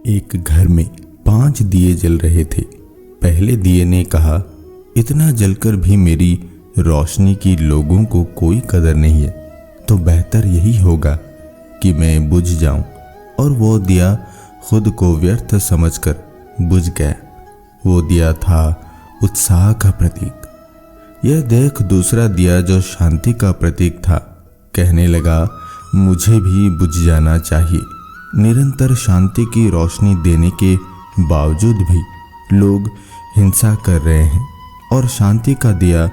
एक घर में 5 दिए जल रहे थे। पहले दिए ने कहा, इतना जलकर भी मेरी रोशनी की लोगों को कोई कदर नहीं है, तो बेहतर यही होगा कि मैं बुझ जाऊं। और वो दिया खुद को व्यर्थ समझकर बुझ गया। वो दिया था उत्साह का प्रतीक। यह देख दूसरा दिया, जो शांति का प्रतीक था, कहने लगा, मुझे भी बुझ जाना चाहिए। निरंतर शांति की रोशनी देने के बावजूद भी लोग हिंसा कर रहे हैं और शांति का दिया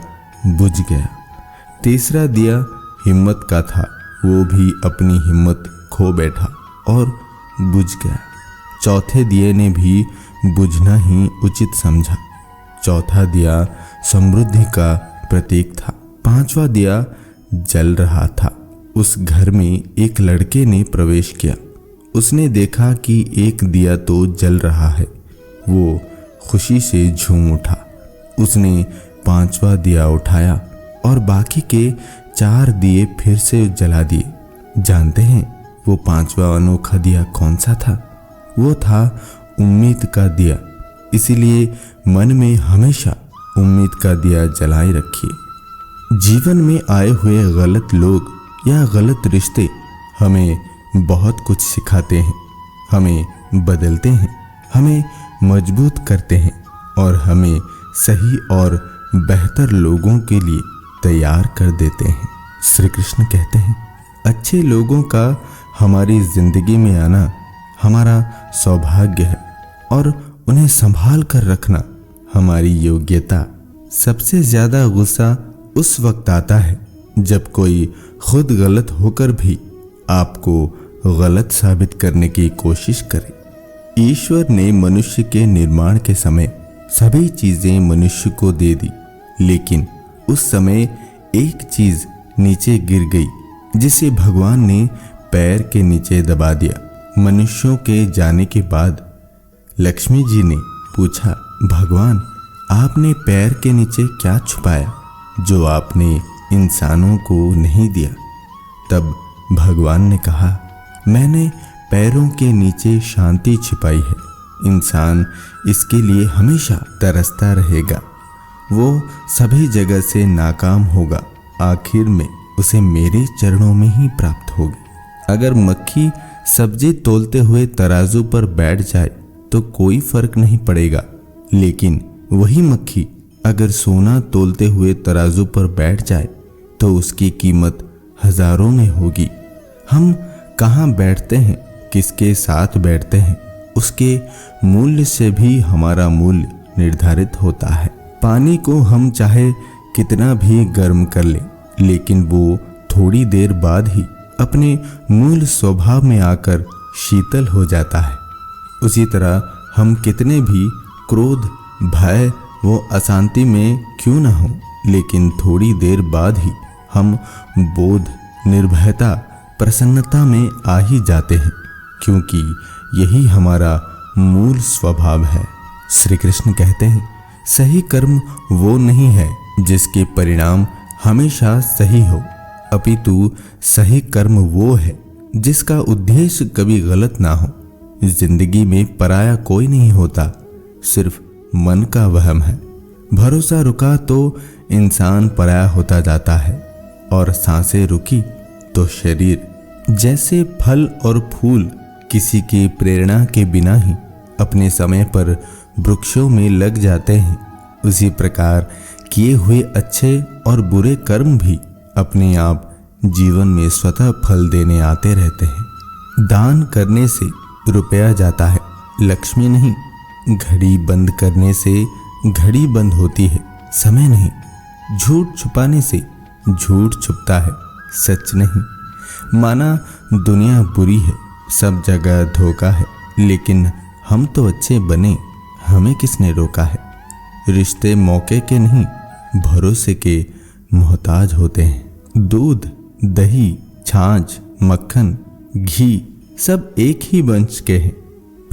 बुझ गया। तीसरा दिया हिम्मत का था, वो भी अपनी हिम्मत खो बैठा और बुझ गया। चौथे दिए ने भी बुझना ही उचित समझा। चौथा दिया समृद्धि का प्रतीक था। पांचवा दिया जल रहा था। उस घर में एक लड़के ने प्रवेश किया। उसने देखा कि एक दिया तो जल रहा है। वो खुशी से झूम उठा। उसने 5वां दिया उठाया और बाकी के 4 दिए फिर से जला दिए। जानते हैं वो 5वां अनोखा दिया कौन सा था? वो था उम्मीद का दिया। इसीलिए मन में हमेशा उम्मीद का दिया जलाए रखिए। जीवन में आए हुए गलत लोग या गलत रिश्ते हमें बहुत कुछ सिखाते हैं, हमें बदलते हैं, हमें मजबूत करते हैं और हमें सही और बेहतर लोगों के लिए तैयार कर देते हैं। श्री कृष्ण कहते हैं, अच्छे लोगों का हमारी जिंदगी में आना हमारा सौभाग्य है और उन्हें संभाल कर रखना हमारी योग्यता। सबसे ज्यादा गुस्सा उस वक्त आता है जब कोई खुद गलत होकर भी आपको गलत साबित करने की कोशिश करे। ईश्वर ने मनुष्य के निर्माण के समय सभी चीजें मनुष्य को दे दी, लेकिन उस समय एक चीज नीचे गिर गई जिसे भगवान ने पैर के नीचे दबा दिया। मनुष्यों के जाने के बाद लक्ष्मी जी ने पूछा, भगवान आपने पैर के नीचे क्या छुपाया जो आपने इंसानों को नहीं दिया? तब भगवान ने कहा, मैंने पैरों के नीचे शांति छिपाई है। इंसान इसके लिए हमेशा तरसता रहेगा। वो सभी जगह से नाकाम होगा, आखिर में उसे मेरे चरणों में ही प्राप्त होगी। अगर मक्खी सब्जी तोलते हुए तराजू पर बैठ जाए तो कोई फर्क नहीं पड़ेगा, लेकिन वही मक्खी अगर सोना तोलते हुए तराजू पर बैठ जाए तो उसकी कीमत हजारों में होगी। हम कहाँ बैठते हैं, किसके साथ बैठते हैं, उसके मूल्य से भी हमारा मूल्य निर्धारित होता है। पानी को हम चाहे कितना भी गर्म कर लें, लेकिन वो थोड़ी देर बाद ही अपने मूल स्वभाव में आकर शीतल हो जाता है। उसी तरह हम कितने भी क्रोध, भय वो अशांति में क्यों न हो, लेकिन थोड़ी देर बाद ही हम बोध, निर्भयता, प्रसन्नता में आ ही जाते हैं, क्योंकि यही हमारा मूल स्वभाव है। श्री कृष्ण कहते हैं, सही कर्म वो नहीं है जिसके परिणाम हमेशा सही हो, अपितु सही कर्म वो है जिसका उद्देश्य कभी गलत ना हो। जिंदगी में पराया कोई नहीं होता, सिर्फ मन का वहम है। भरोसा रुका तो इंसान पराया होता जाता है और सांसें रुकी तो शरीर। जैसे फल और फूल किसी की प्रेरणा के बिना ही अपने समय पर वृक्षों में लग जाते हैं, उसी प्रकार किए हुए अच्छे और बुरे कर्म भी अपने आप जीवन में स्वतः फल देने आते रहते हैं। दान करने से रुपया जाता है, लक्ष्मी नहीं। घड़ी बंद करने से घड़ी बंद होती है, समय नहीं। झूठ छुपाने से झूठ छुपता है, सच नहीं। माना दुनिया बुरी है, सब जगह धोखा है, लेकिन हम तो अच्छे बने, हमें किसने रोका है? रिश्ते मौके के नहीं, भरोसे के मोहताज होते हैं। दूध, दही, छाछ, मक्खन, घी सब एक ही वंश के हैं,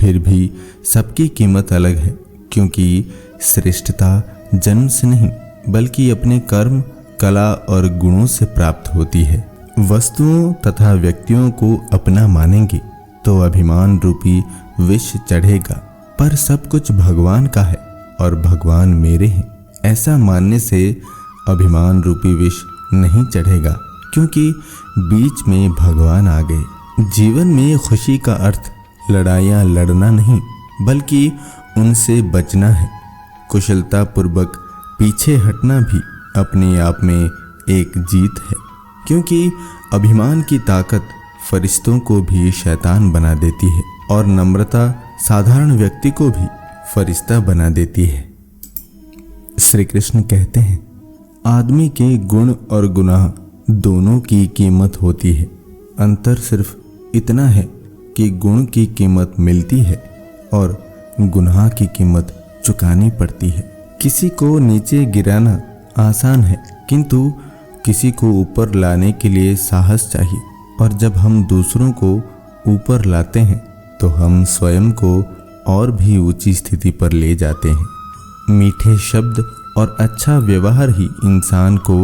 फिर भी सबकी कीमत अलग है, क्योंकि श्रेष्ठता जन्म से नहीं बल्कि अपने कर्म, कला और गुणों से प्राप्त होती है। वस्तुओं तथा व्यक्तियों को अपना मानेंगे तो अभिमान रूपी विष चढ़ेगा। पर सब कुछ भगवान का है और भगवान मेरे हैं, ऐसा मानने से अभिमान रूपी विष नहीं चढ़ेगा, क्योंकि बीच में भगवान आ गए। जीवन में खुशी का अर्थ लड़ाइयाँ लड़ना नहीं, बल्कि उनसे बचना है। कुशलता पूर्वक पीछे हटना भी अपने आप में एक जीत है, क्योंकि अभिमान की ताकत फरिश्तों को भी शैतान बना देती है और नम्रता साधारण व्यक्ति को भी फरिश्ता बना देती है। श्री कृष्ण कहते हैं, आदमी के गुण और गुनाह दोनों की कीमत होती है। अंतर सिर्फ इतना है कि गुण की कीमत मिलती है और गुनाह की कीमत चुकानी पड़ती है। किसी को नीचे गिराना आसान है, किंतु किसी को ऊपर लाने के लिए साहस चाहिए। और जब हम दूसरों को ऊपर लाते हैं तो हम स्वयं को और भी ऊंची स्थिति पर ले जाते हैं। मीठे शब्द और अच्छा व्यवहार ही इंसान को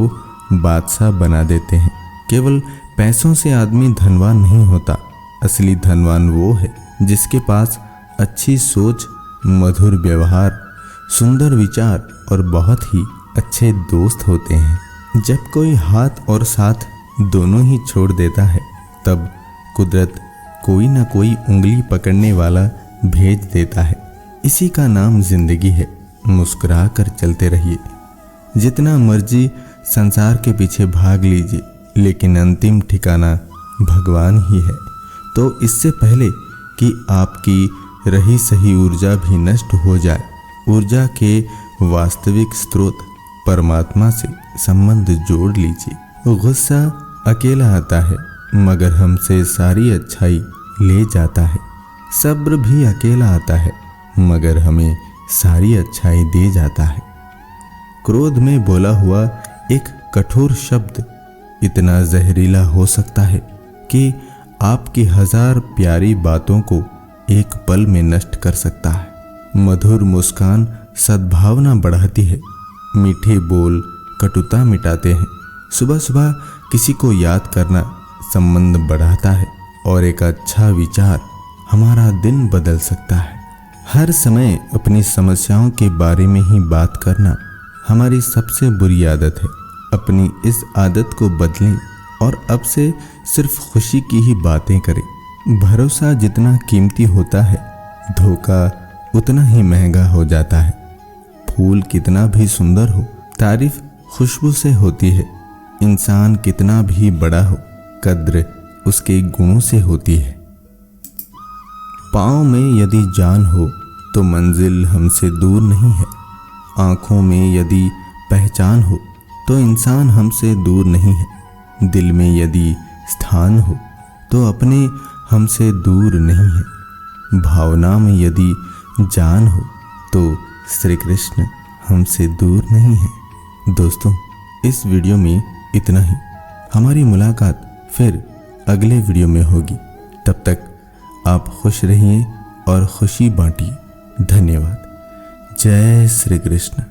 बादशाह बना देते हैं। केवल पैसों से आदमी धनवान नहीं होता। असली धनवान वो है जिसके पास अच्छी सोच, मधुर व्यवहार, सुंदर विचार और बहुत ही अच्छे दोस्त होते हैं। जब कोई हाथ और साथ दोनों ही छोड़ देता है, तब कुदरत कोई ना कोई उंगली पकड़ने वाला भेज देता है। इसी का नाम जिंदगी है। मुस्कुरा कर चलते रहिए। जितना मर्जी संसार के पीछे भाग लीजिए, लेकिन अंतिम ठिकाना भगवान ही है। तो इससे पहले कि आपकी रही सही ऊर्जा भी नष्ट हो जाए, ऊर्जा के वास्तविक स्रोत परमात्मा से संबंध जोड़ लीजिए। गुस्सा अकेला आता है, मगर हमसे सारी अच्छाई ले जाता है। सब्र भी अकेला आता है, मगर हमें सारी अच्छाई दे जाता है। क्रोध में बोला हुआ एक कठोर शब्द इतना जहरीला हो सकता है कि आपकी 1000 प्यारी बातों को एक पल में नष्ट कर सकता है। मधुर मुस्कान सद्भावना बढ़ाती है। मीठे बोल कटुता मिटाते हैं। सुबह सुबह किसी को याद करना संबंध बढ़ाता है और एक अच्छा विचार हमारा दिन बदल सकता है। हर समय अपनी समस्याओं के बारे में ही बात करना हमारी सबसे बुरी आदत है। अपनी इस आदत को बदलें और अब से सिर्फ खुशी की ही बातें करें। भरोसा जितना कीमती होता है, धोखा उतना ही महंगा हो जाता है। फूल कितना भी सुंदर हो, तारीफ खुशबू से होती है। इंसान कितना भी बड़ा हो, कद्र उसके गुणों से होती है। पाँव में यदि जान हो तो मंजिल हमसे दूर नहीं है। आँखों में यदि पहचान हो तो इंसान हमसे दूर नहीं है। दिल में यदि स्थान हो तो अपने हमसे दूर नहीं है। भावना में यदि जान हो तो श्री कृष्ण हमसे दूर नहीं है। दोस्तों, इस वीडियो में इतना ही। हमारी मुलाकात फिर अगले वीडियो में होगी। तब तक आप खुश रहिए और खुशी बांटिए। धन्यवाद। जय श्री कृष्ण।